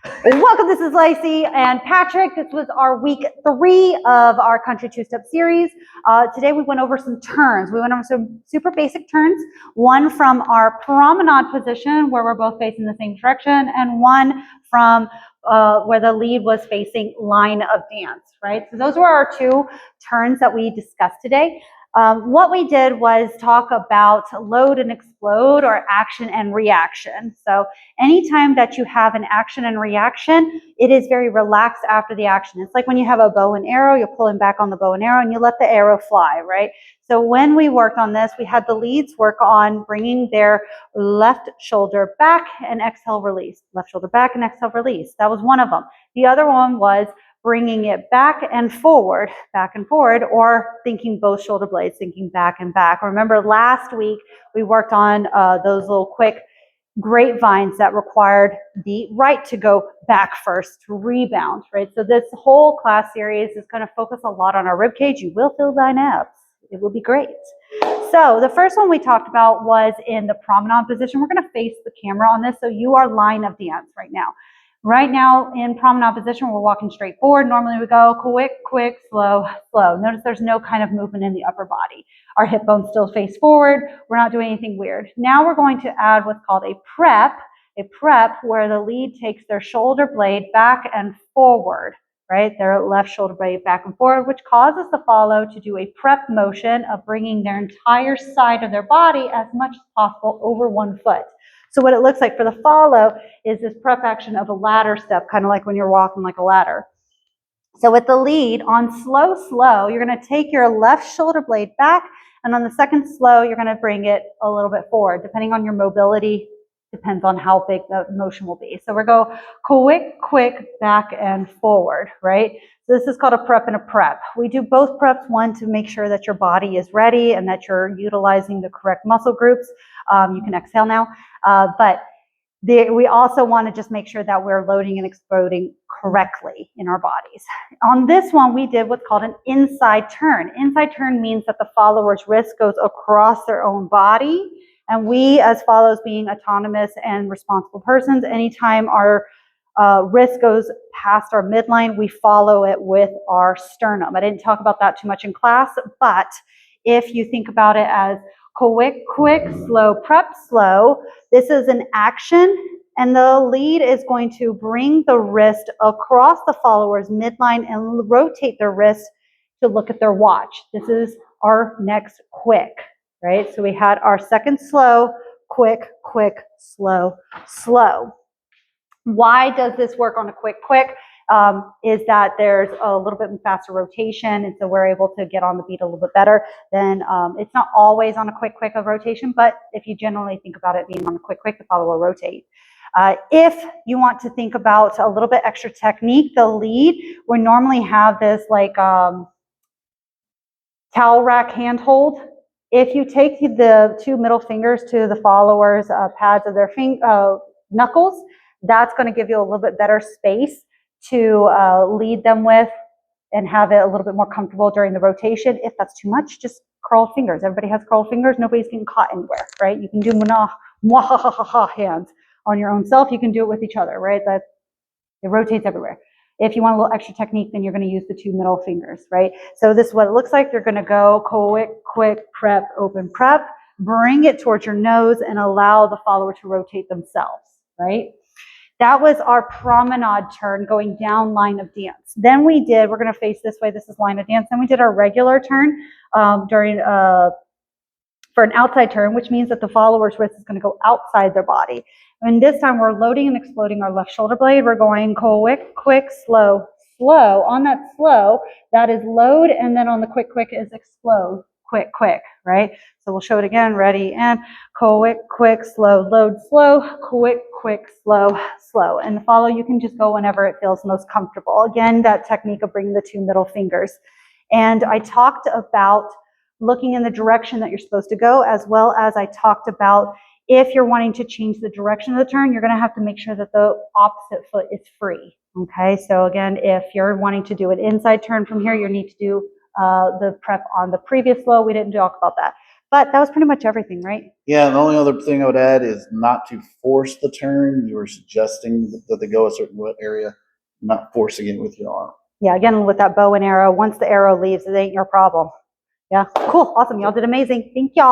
Welcome, this is Lacey and Patrick. This was our week 3 of our Country Two-Step series. Today we went over some turns. We went over some super basic turns, one from our promenade position where we're both facing the same direction, and one from where the lead was facing line of dance, right? So those were our 2 turns that we discussed today. What we did was talk about load and explode, or action and reaction. So anytime that you have an action and reaction, it is very relaxed after the action. It's like when you have a bow and arrow, you're pulling back on the bow and arrow and you let the arrow fly, right? So when we worked on this, we had the leads work on bringing their left shoulder back and exhale, release. Left shoulder back and exhale, release. That was one of them. The other one was bringing it back and forward, or thinking both shoulder blades, thinking back and back. Remember last week we worked on those little quick grapevines that required the right to go back first to rebound, right? So this whole class series is going to focus a lot on our rib cage. You will feel thine abs. It will be great. So the first one we talked about was in the promenade position. We're going to face the camera on this, so you are line of dance right now. Right now in promenade position, we're walking straight forward. Normally we go quick, quick, slow, slow. Notice there's no kind of movement in the upper body. Our hip bones still face forward. We're not doing anything weird. Now we're going to add what's called a prep where the lead takes their shoulder blade back and forward, right? Their left shoulder blade back and forward, which causes the follow to do a prep motion of bringing their entire side of their body as much as possible over one foot. So what it looks like for the follow is this prep action of a ladder step, kind of like when you're walking like a ladder. So with the lead, on slow, slow, you're going to take your left shoulder blade back, and on the second slow, you're going to bring it a little bit forward. Depending on your mobility, depends on how big the motion will be. So we're go quick, quick, back and forward, right? So this is called a prep and a prep. We do both preps, one to make sure that your body is ready and that you're utilizing the correct muscle groups. You can exhale now. But we also want to just make sure that we're loading and exploding correctly in our bodies. On this one, we did what's called an inside turn. Inside turn means that the follower's wrist goes across their own body. And we, as follows, being autonomous and responsible persons, anytime our wrist goes past our midline, we follow it with our sternum. I didn't talk about that too much in class, but if you think about it as quick, quick, slow, prep, slow, this is an action, and the lead is going to bring the wrist across the follower's midline and rotate their wrist to look at their watch. This is our next quick, right? So we had our second slow, quick, quick, slow, slow. Why does this work on a quick, quick? Is that there's a little bit faster rotation, and so we're able to get on the beat a little bit better. Then it's not always on a quick, quick of rotation, but if you generally think about it being on a quick, quick, the follow will rotate. If you want to think about a little bit extra technique, the lead, we normally have this like towel rack handhold. If you take the 2 middle fingers to the followers' pads of their knuckles, that's going to give you a little bit better space to lead them with and have it a little bit more comfortable during the rotation. If that's too much, just curl fingers. Everybody has curl fingers. Nobody's getting caught anywhere, right? You can do mwahahaha hands on your own self. You can do it with each other, right? That it rotates everywhere. If you want a little extra technique, then you're going to use the 2 middle fingers, right? So this is what it looks like. You're going to go quick, quick, prep, open, prep. Bring it towards your nose and allow the follower to rotate themselves, right? That was our promenade turn going down line of dance. Then we're going to face this way. This is line of dance. Then we did our regular turn for an outside turn, which means that the follower's wrist is going to go outside their body. And this time we're loading and exploding our left shoulder blade. We're going quick, quick, slow, slow. On that slow, that is load, and then on the quick, quick is explode. Quick, quick, right? So we'll show it again. Ready, and quick, quick, slow, load, slow, quick, quick, slow, slow. And the follow, you can just go whenever it feels most comfortable. Again, that technique of bringing the 2 middle fingers. And I talked about looking in the direction that you're supposed to go, as well as I talked about if you're wanting to change the direction of the turn, you're going to have to make sure that the opposite foot is free. Okay, so again, if you're wanting to do an inside turn from here, you need to do the prep on the previous slow. We didn't talk about that. But that was pretty much everything, right? Yeah, the only other thing I would add is not to force the turn. You were suggesting that they go a certain area, not forcing it with your arm. Yeah, again, with that bow and arrow, once the arrow leaves, it ain't your problem. Yeah, cool, awesome. Y'all did amazing. Thank y'all.